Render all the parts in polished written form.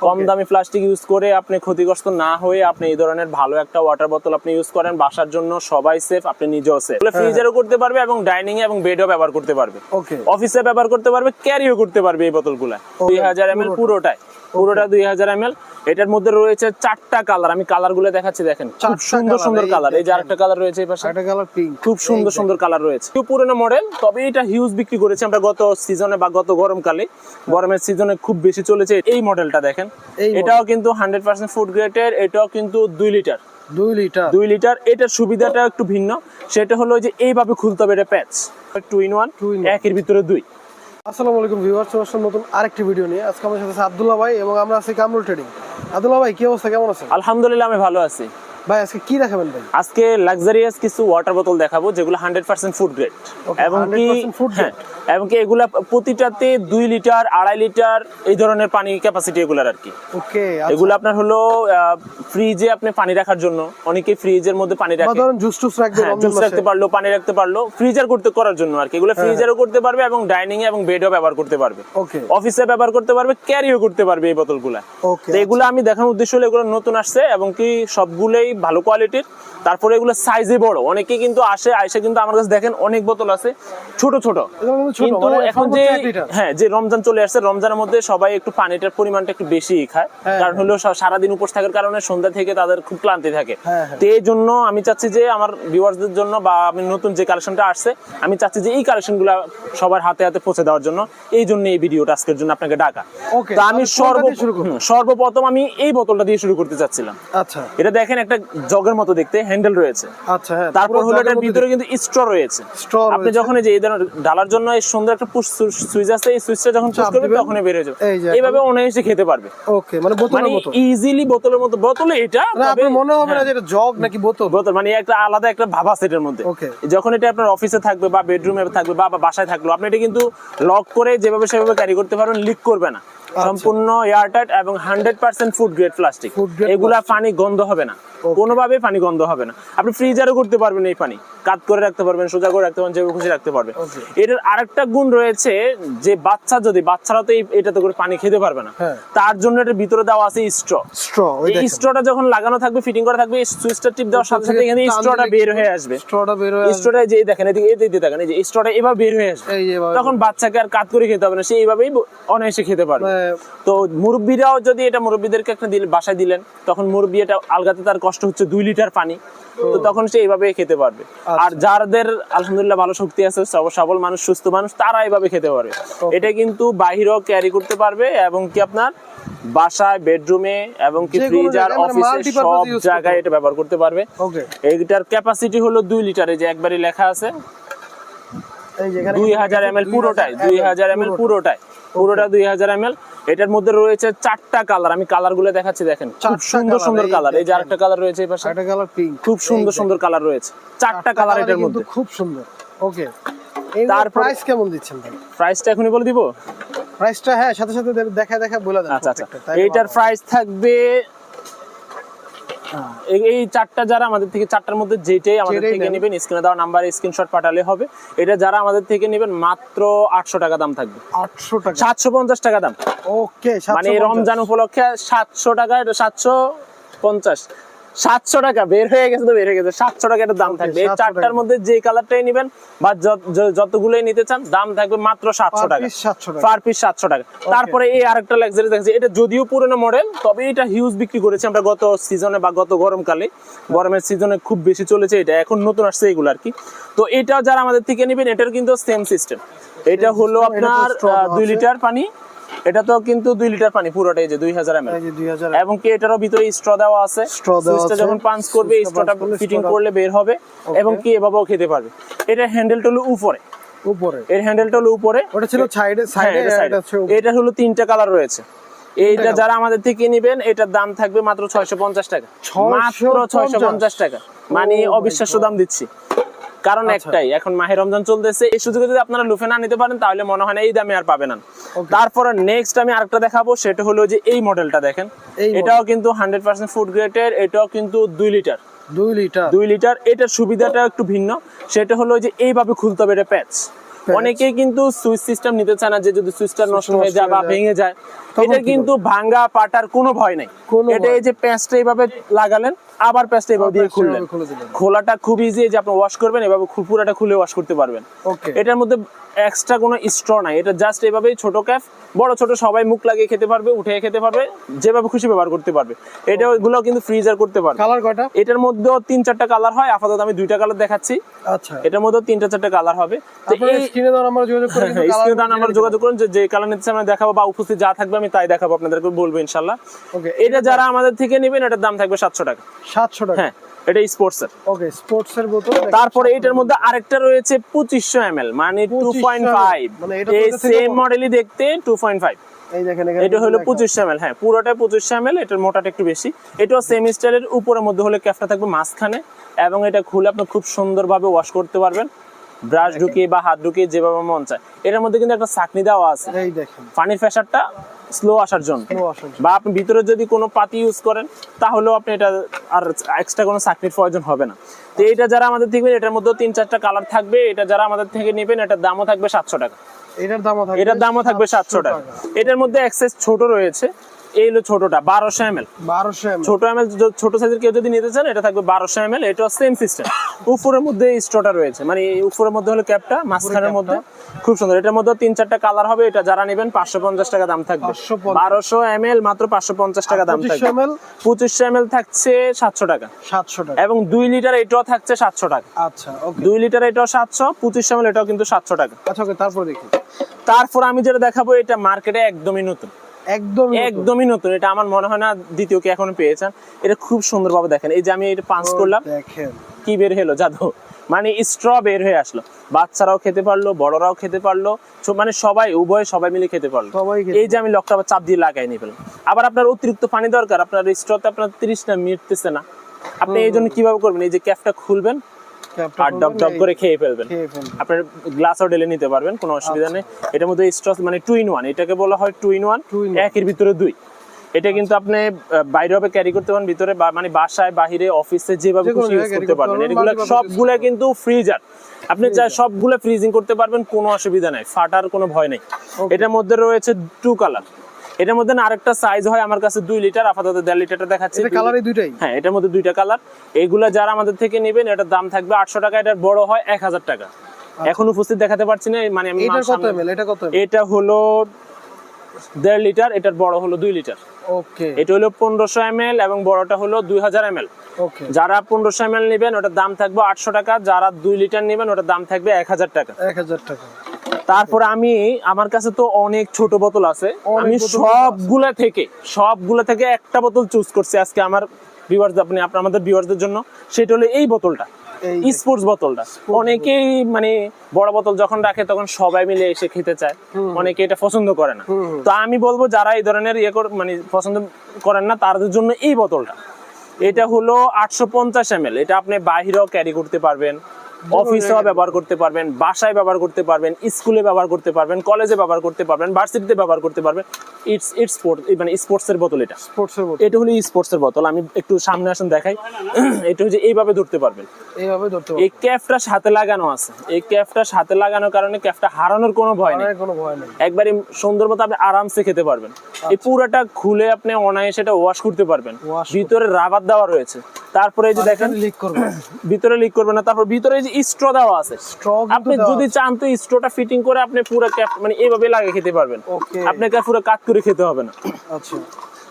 কম দামি plastic use করে আপনি ক্ষতিগ্রস্ত না হয়ে আপনি এই ধরনের ভালো একটা ওয়াটার বোতল আপনি ইউজ করেন, বাসার জন্য সবাই সেফ, আপনি নিজেও সেফ। ফ্রিজারও করতে পারবে এবং ডাইনিং এবং বেডও ব্যবহার করতে পারবে, অফিসে ব্যবহার করতে পারবে, ক্যারিও করতে পারবে এই বোতলগুলা। 2000 ml পুরোটা 2000 ml। এটার মধ্যে রয়েছে 4টা কালার, আমি কালার গুলো দেখাচ্ছি, দেখেন খুব সুন্দর সুন্দর কালার। এই যে আরেকটা কালার রয়েছে এই পাশে, একটা কালার পিঙ্ক, খুব সুন্দর সুন্দর কালার রয়েছে। খুব পুরনো মডেল, তবে এটা হিউজ বিক্রি করেছে আমরা গত সিজনে বা গত গরমকালে, গরমের সিজনে খুব বেশি চলেছে। এই মডেলটা দেখেন, এটাও কিন্তু 100% ফুড গ্রেডের, এটাও কিন্তু 2 লিটার। এটার সুবিধাটা একটু ভিন্ন, সেটা হলো যে এইভাবে খুলতে হবে, এটা প্যাচ 2 in 1, একের ভিতরে 2। আসসালামু আলাইকুম ভিউয়ার্স, চলে নতুন আরেকটি ভিডিও নিয়ে। আজকে আমাদের সাথে আছে আব্দুল্লাহ ভাই এবং আমরা আছি কামরুল ট্রেডিং। আব্দুল্লাহ ভাই, কি অবস্থা, কেমন আছেন? আলহামদুলিল্লাহ, আমি ভালো আছি ভাই। আজকে কি দেখাবেন ভাই? আজকে লাক্সারিয়াস কিছু ওয়াটার বোতল দেখাবো যেগুলো 100% ফুড গ্রেড, এবং কি এগুলা প্রতিটাতে 2 লিটার 2.5 লিটার এই ধরনের পানি ক্যাপাসিটি এগুলার আর কি। ওকে, এগুলো আপনার হলো ফ্রিজে আপনি পানি রাখার জন্য, অনেকে ফ্রিজের মধ্যে পানি রাখে, ধরুন জুস রাখতে পারলো, পানি রাখতে পারলো, ফ্রিজার করার জন্য আর কি। এগুলো ফ্রিজারও করতে পারবে এবং ডাইনিং এবং বেডও ব্যবহার করতে পারবে, অফিসে ব্যবহার করতে পারবে, ক্যারিও করতে পারবে এই বোতলগুলা। তো এগুলো আমি দেখানোর উদ্দেশ্য হলো এগুলো নতুন আসছে এবং কি সবগুলোই ভালো কোয়ালিটির। তারপরে এগুলো সাইজে বড়, অনেকে কিন্তু আইসে কিন্তু আমার কাছে দেখেন অনেক বোতল আছে ছোট ছোট, কিন্তু এখন যে রমজান চলে আসছে, রমজানের মধ্যে সবাই একটু পানিটার পরিমাণটা একটু বেশি খায়, কারণ হলো সারাদিন উপোস থাকার কারণে সন্ধ্যা থেকে তাদের খুব ক্লান্তি থাকে। তো এই জন্য আমি চাচ্ছি যে আমার ভিউয়ার্সদের জন্য বা আমি নতুন যে কালেকশনটা আসছে, আমি চাচ্ছি যে এই কালেকশনগুলো সবার হাতে হাতে পৌঁছে দেওয়ার জন্য, এই জন্য এই ভিডিওটা আজকের জন্য আপনাকে ডাকা। তো আমি সর্বপ্রথম আমি এই বোতলটা দিয়ে শুরু করতে চাচ্ছিলাম। আচ্ছা, এটা দেখেন একটা জগের মতো দেখতে, হ্যান্ডেল রয়েছে। আচ্ছা, তারপর হলো এটার ভিতরে কিন্তু স্ট্র রয়েছে। আপনি যখন এই যে এই ধরনের ঢালার জন্য এই সুন্দর একটা পুশ সুইচ আছে, এই সুইচটা যখন পুশ করবে তখনই বের হয়ে যাবে, এইভাবে অনায়াসে খেতে পারবে। ওকে, মানে বোতলের মতো, ইজিলি বোতলের মতো। বোতলে এটা আপনি মনে হবে না যে এটা জগ নাকি বোতল, মানে একটা আলাদা একটা ভাব আছে এটার মধ্যে। যখন এটা আপনার অফিসে থাকবে বা বেডরুমে থাকবে বা বাসায় থাকলো, আপনি এটা কিন্তু লক করে যেভাবে সেভাবে ক্যারি করতে পারবেন, লিক করবে না, সম্পূর্ণ এয়ারটাইট এবং 100% ফুড গ্রেড প্লাস্টিক। এগুলা পানি গন্ধ হবে না, কোনোভাবে পানি গন্ধ হবে না। আপনি ফ্রিজারও করতে পারবেন, এই পানি কাট করে রাখতে পারবেন, সোজা করে রাখতে পারবেন, যেভাবে খুশি রাখতে পারবেন। এটার আরেকটা গুণ রয়েছে যে বাচ্চারা তো এটাতে করে পানি খেতে পারবে না, তার জন্য এটার ভিতরে দেওয়া আছে স্ট্র। এই স্ট্রটা যখন লাগানো থাকবে, ফিটিং করা থাকবে, সুইচটা টিপ দেওয়ার সাথে সাথে এখানে স্ট্রটা বের হয়ে আসবে। স্ট্রটা যে দেখেন এদিকে দেখেন, এই যে স্ট্রটা এভাবে বের হয়ে আসবে, তখন বাচ্চাকে আর কাট করে খেতে হবে না, সে এইভাবেই অনায়াসে খেতে পারবে। তো মুরব্বীরাও যদি এটা মুরব্বীদেরকে একটা বাসায় দিলেন, তখন মুরব্বী এটা আলগাতে তার কষ্ট হচ্ছে 2 লিটার পানি, তো তখন সে এইভাবে খেতে পারবে। আর যাদের আলহামদুলিল্লাহ ভালো শক্তি আছে, সবল মানুষ, সুস্থ মানুষ, তারা এইভাবে খেতে পারবে। এটা কিন্তু বাহিরেও ক্যারি করতে পারবে এবং কি আপনার বাসায়, বেডরুমে এবং কি ফ্রিজার, অফিসে সব জায়গায় এটা ব্যবহার করতে পারবে। এইটার ক্যাপাসিটি হলো 2 লিটার, এই যে একবারই লেখা আছে 2000 ml পুরোটাই, 2000 ml পুরোটা 2000 ml। এটার মধ্যে রয়েছে 4টা কালার, আমি কালার গুলো দেখাচ্ছি, দেখেন খুব সুন্দর সুন্দর কালার। এই যে আরেকটা কালার রয়েছে এই পাশে, একটা কালার পিঙ্ক, খুব সুন্দর সুন্দর কালার রয়েছে, 4টা কালার এটার মধ্যে, খুব সুন্দর। ওকে, তার প্রাইস কেমন দিচ্ছেন ভাই? প্রাইসটা এখনই বলে দিব? প্রাইসটা হ্যাঁ, সাথে সাথে দেখা বলে দেন। আচ্ছা, এইটার প্রাইস থাকবে, এই 4টা যারা আমাদের থেকে, 4টার মধ্যে যেটাই আমাদের থেকে নেবেন, স্ক্রিনে দেওয়া নাম্বারে স্ক্রিনশট পাঠালে হবে। এটা যারা আমাদের থেকে নেবেন মাত্র 800 টাকা দাম থাকবে। 800 টাকা, 750 টাকা দাম। ওকে, মানে রমজান উপলক্ষে 700 টাকা, এটা 700 টাকা বের হয়ে গেছে, 700 টাকা এটা দাম থাকবে। এই 4টার মধ্যে যে কালারটাই নেবেন বা যতগুলোই নিতে চান, দাম থাকবে মাত্র 700 টাকা, পার পিস 700 টাকা। তারপরে এই আরেকটা লাক্সারি দেখছি, এটা যদিও পুরনো মডেল, তবে এটা হিউজ বিক্রি করেছে আমরা গত সিজনে বা গত গরমকালে, গরমের সিজনে খুব বেশি চলেছে এটা, এখন নতুন আসছে এগুলো আর কি। তো এটা যারা আমাদের থেকে নেবেন, এটার কিন্তু সেম সিস্টেম। এটা হলো আপনার 2 লিটার পানি, এটা তো কিন্তু 2 লিটার পানি পুরোটাই, যে 2000 ml, এবং কি এটারও ভিতরে স্ট্র দেওয়া আছে। সুইচটা যখন পাঞ্চ করবে, স্ট্রটা ফিটিং করলে বের হবে এবং কি এভাবেও খেতে পারবে। এটা হ্যান্ডেলটা হলো উপরে, এর হ্যান্ডেলটা হলো উপরে, ওটা ছিল সাইডে, এটা হলো 3টা কালার রয়েছে। এইটা যারা আমাদের থেকে নেবেন, এটার দাম থাকবে মাত্র 650 টাকা, মাত্র 650 টাকা, মানে অবিশ্বাস্য দাম দিচ্ছি। কারণ একটাই, এখন মাহে রমজান চলতেছে, এই সুযোগে যদি আপনারা লুফে না নিতে পারেন, তাহলে মনে হয় না এই দামে আর পাবেন না। তারপরে নেক্সট আমি আরেকটা দেখাবো, সেটা হলো যে এই মডেলটা দেখেন, এটাও কিন্তু 100% ফুড গ্রেডের, এটাও কিন্তু 2 লিটার। এটার সুবিধাটা একটু ভিন্ন, সেটা হলো যে এইভাবে খুলতে হবে, এটা প্যাচ অনেকেই কিন্তু সুইচ সিস্টেম নিতে চায় না, যে যদি সুইচটা নষ্ট হয়ে যায় বা ভেঙে যায়। এটা কিন্তু ভাঙা পাটার কোনো ভয় নাই। এটা এই যে প্যাঁচটা এইভাবে লাগালেন, আবার প্যাঁচটা এইভাবে দিয়ে খুললেন, খোলাটা খুব ইজি। যে আপনি ওয়াশ করবেন এভাবে পুরোটা খুলে ওয়াশ করতে পারবেন। এটার মধ্যে এক্সট্রা কোনো স্ট্র নাই, এটা জাস্ট এইভাবেই ছোট ক্যাপ, বড় ছোট সবাই মুখ লাগিয়ে খেতে পারবে, উঠে খেতে পারবে, যেভাবে খুশি ব্যবহার করতে পারবে। এটা ওইগুলো কিন্তু ফ্রিজার করতে পারবে। কালার কয়টা? এটার মধ্যেও 3-4টা কালার হয়, আপাতত আমি 2টা কালার দেখাচ্ছি। আচ্ছা, এটার মধ্যে 3-4টা কালার হবে। তো এই স্ক্রিনে দেওয়া নাম্বারে যোগাযোগ করুন, স্ক্রিনে দেওয়া নাম্বারে যোগাযোগ করুন, যে কালার নিতে চান আমি দেখাবো, বা উপস্থিত যা থাকবে আমি তাই দেখাবো, আপনাদেরকে বলবো ইনশাআল্লাহ। ওকে, এটা যারা আমাদের থেকে নেবেন এটার দাম থাকবে 700 টাকা। 700 টাকা? হ্যাঁ, এটা স্পোর্টস এর। ওকে, স্পোর্টস এর বোতল। তারপরে এটার মধ্যে আরেকটা রয়েছে 2500 ml, মানে 2.5, মানে এটা এই সেম মডেলই দেখতে 2.5। এই দেখেন, এটা হলো 2500 ml। হ্যাঁ, পুরোটা 2500 ml, এটার মোটাটা একটু বেশি। এটাও সেম স্টাইলের, উপরের মধ্যে হলে ক্যাপটা থাকবে মাঝখানে, এবং এটা খুলে আপনি খুব সুন্দরভাবে ওয়াশ করতে পারবেন, ব্রাশ ঢুকিয়ে বা হাত ঢুকিয়ে যেভাবে মন চায়। এটার মধ্যে কিন্তু একটা ছাঁকনি দেওয়া আছে, এই দেখেন, পানির প্রেসারটা স্লো আসার জন্য। বা আপনি ভিতরে যদি কোনো পাতি ইউজ করেন তাহলেও আপনি এটা আর এক্সট্রা কোনো ছাঁকনির প্রয়োজন হবে না। তো এটা যারা আমাদের থেকে নেবেন, এটার মধ্যে 3-4টা কালার থাকবে। এটা যারা আমাদের থেকে নেবেন এটার দামও থাকবে 700 টাকা। এটার দামও থাকবে 700 টাকা। এটার মধ্যে এক্সেস ছোট রয়েছে, এই হলো ছোটটা 1200 ml। ছোট ml, ছোট সাইজের কেউ যদি নিতে চান এটা থাকবে 1200 ml। এটা সেম সিস্টেম, উপরের মধ্যে স্ট্রটা রয়েছে, মানে উপরের মধ্যে হলো ক্যাপটা, মাঝখানের মধ্যে খুব সুন্দর। এটার মধ্যে 3-4টা কালার হবে। এটা যারা নেবেন 550 টাকা দাম থাকবে। 1200 ml মাত্র 550 টাকা দাম থাকবে। 2500 ml থাকছে 700 টাকা। এবং 2 লিটার এটাও থাকছে 700 টাকা। আচ্ছা, ওকে, 2 লিটার এটাও 700, 2500 ml এটাও কিন্তু 700 টাকা। আচ্ছা, ওকে, তারপর দেখি। তারপর আমি যেটা দেখাবো, এটা মার্কেটে একদমই নতুন, একদমই নতুন। এটা আমার মনে হয় না দ্বিতীয় কে এখনো পেয়েছেন। এটা খুব সুন্দরভাবে দেখেন, এই যে আমি এটা পাঞ্চ করলাম, দেখেন কি বের হলো, জাদু, মানে স্ট্র বের হয়ে আসলো। বাচ্চারাও খেতে পারলো, বড়রাও খেতে পারলো, মানে সবাই মিলে খেতে পারলো। এই যে আমি লকটা চাপ দিয়ে লাগাই নিয়ে ফেললাম। আবার আপনার অতিরিক্ত পানি দরকার, আপনার স্ট্রতে আপনার 30 না মিটতেছে না, আপনি এই জন্য কিভাবে করবেন, এই যে ক্যাপটা খুলবেন আর ডব ডব করে খেয়ে ফেলবেন। আপনার গ্লাসও ঢেলে নিতে পারবেন, কোনো অসুবিধা নেই। এটার মধ্যে স্ট্র মানে 2 in 1, এটাকে বলা হয় 2 in 1, একের ভিতরে 2। এটা কিন্তু আপনি বাইরে হবে ক্যারি করতে পারেন, ভিতরে মানে বাসায়, বাহিরে, অফিসে যেভাবে খুশি ইউজ করতে পারবেন। এগুলো সবগুলা কিন্তু ফ্রিজার, আপনি চাই সবগুলো ফ্রিজিং করতে পারবেন, কোনো অসুবিধা নাই, ফাটার কোনো ভয় নেই। এটার মধ্যে রয়েছে 2 কালার। এটার মধ্যে না আরেকটা সাইজ হয় আমার কাছে 2 লিটার, আপাতত 1.5 লিটারটা দেখাচ্ছি। এটা কালারই দুইটাই? হ্যাঁ, এটার মধ্যে 2টা কালার। এইগুলা যারা আমাদের থেকে নেবেন এটার দাম থাকবে 800 টাকা। এটার বড় হয় 1000 টাকা। এখন উপস্থিত দেখাতে পারছি না, মানে আমি এটা কত ml? এটা হলো 1.5 লিটার, এটার বড় হলো 2 লিটার। ওকে, এটা হলো 1500 ml এবং বড়টা হলো 2000 ml। ওকে, যারা 1500 ml নেবেন ওটার দাম থাকবে 800 টাকা। যারা 2 লিটার নেবেন ওটার দাম থাকবে 1000 টাকা। 1000 টাকা। তারপর আমার কাছে তো অনেক ছোট বোতল আছে, আমি সবগুলা থেকে একটা বোতল চুজ করছি আজকে আমার ভিউয়ার্স, আমাদের ভিউয়ারদের জন্য। সেটা হলো এই বোতলটা, স্পোর্টস বোতলটা। অনেকেই মানে বড় বোতল যখন রাখে তখন সবাই মিলে এসে খেতে চায়, অনেকে এটা পছন্দ করে না। তো আমি বলবো যারা এই ধরনের মানে পছন্দ করেন না তাদের জন্য এই বোতলটা। এটা হলো 850 ml। এটা আপনি বাইরেও ক্যারি করতে পারবেন, অফিসেও ব্যবহার করতে পারবেন, বাসায় ব্যবহার করতে পারবেন, স্কুলে ব্যবহার করতে পারবেন, কলেজে ব্যবহার করতে পারবেন, ভার্সিটিতে ব্যবহার করতে পারবেন। মানে স্পোর্টস এর বোতল। এটা হলো স্পোর্টস এর বোতল। আমি একটু সামনে আসেন দেখাই। এটা হচ্ছে এইভাবে ধরতে পারবেন, এই ক্যাপটা সাথে লাগানো আছে। এই ক্যাপটা সাথে লাগানোর কারণে ক্যাপটা হারানোর কোনো ভয় নেই, একবারে সুন্দর মতো আপনি আরামসে খেতে পারবেন। এই পুরোটা খুলে আপনি অনায়াসে এটা ওয়াশ করতে পারবেন। ভিতরে রাবার দেওয়া রয়েছে। তারপরে এই যে দেখেন, ভিতরে লিক করবে না। তারপর ভিতরে এই যে স্ট্র দেওয়া আছে, আপনি যদি চান তো স্ট্রটা ফিটিং করে আপনি পুরো ক্যাপ মানে এইভাবে লাগিয়ে খেতে পারবেন, আপনাকে পুরো কাট করে খেতে হবে না। আচ্ছা,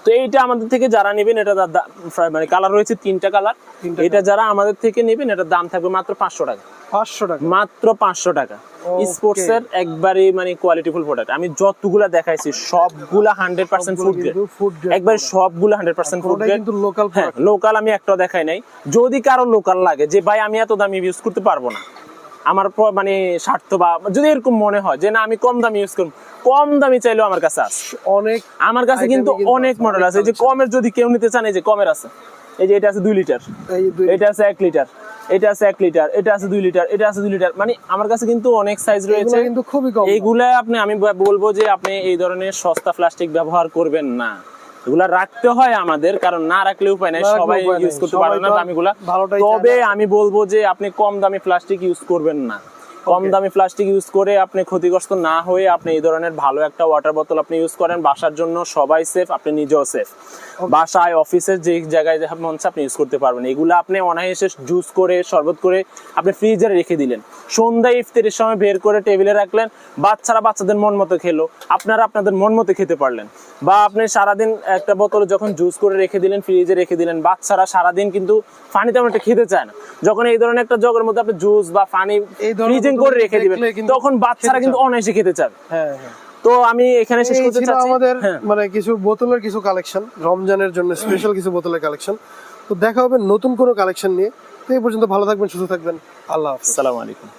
তো এইটা আমাদের থেকে যারা নেবেন, এটা মানে কালার রয়েছে 3টা কালার। এটা যারা আমাদের থেকে নেবেন এটার দাম থাকবে মাত্র 500 টাকা। 500 টাকা, মাত্র 500 টাকা। স্পোর্টস এর একবারে মানে কোয়ালিটিফুল প্রোডাক্ট। আমি যতগুলা দেখাইছি সবগুলা 100% ফুড গ্রেড, একবারে সবগুলা 100% ফুড গ্রেড। কিন্তু লোকাল, হ্যাঁ লোকাল আমি একটাও দেখাই নাই। যদি কারো লোকাল লাগে যে ভাই আমি এত দামি ইউজ করতে পারবো না, আমার মানে স্বার্থ বা যদি এরকম মনে হয় যে না আমি কম দামি ইউজ করব, কম দামি চাইলেও আমার কাছে আছে অনেক। আমার কাছে কিন্তু অনেক মডেল আছে। এই যে কমের যদি কেউ নিতে চান, এই যে কমের আছে, এই যে এটা আছে 2 লিটার, এটা আছে 1 লিটার, এটা আছে 1 লিটার, এটা আছে 2 লিটার, এটা আছে 2 লিটার। মানে আমার কাছে কিন্তু অনেক সাইজ রয়েছে, কিন্তু খুবই কম। এইগুলা আমি বলবো যে আপনি এই ধরনের সস্তা প্লাস্টিক ব্যবহার করবেন না। এগুলা রাখতে হয় আমাদের, কারণ না রাখলে উপায় নাই, সবাই ইউজ করতে পারে না দামিগুলা। তবে আমি বলবো যে আপনি কম দামি প্লাস্টিক ইউজ করবেন না। কম দামি প্লাস্টিক ইউজ করে আপনি ক্ষতিগ্রস্ত না হয়ে আপনি এই ধরনের ভালো একটা ওয়াটার বোতল আপনি ইউজ করেন, বাসার জন্য সবাই সেফ, আপনি নিজেও সেফ। বাসায় অফিসের যে জায়গায় মন চায় আপনি ইউজ করতে পারবেন। এগুলো আপনি অনায়াসে জুস করে শরবত করে আপনি ফ্রিজে রেখে দিলেন, সন্ধ্যায় ইফতারের সময় বের করে টেবিলে রাখলেন, বাচ্চারা বাচ্চাদের মন মতো খেলো, আপনারা আপনাদের মন মতো খেতে পারলেন। বা আপনি সারাদিন একটা বোতল যখন জুস করে রেখে দিলেন, ফ্রিজে রেখে দিলেন, বাচ্চারা সারাদিন কিন্তু পানি তেমন একটা খেতে চায় না, যখন এই ধরনের একটা জগের মধ্যে আপনি জুস বা পানি ফ্রিজিং করে রেখে দিবেন তখন বাচ্চারা কিন্তু অনায়াসে খেতে চাবে। হ্যাঁ। তো আমি এখানে শেষ করতে চাচ্ছি আমাদের মানে কিছু বোতলের কিছু কালেকশন, রমজানের জন্য স্পেশাল কিছু বোতলের কালেকশন। তো দেখা হবে নতুন কোনো কালেকশন নিয়ে। তো এই পর্যন্ত ভালো থাকবেন, সুস্থ থাকবেন, আল্লাহ হাফেজ। আসসালামু আলাইকুম।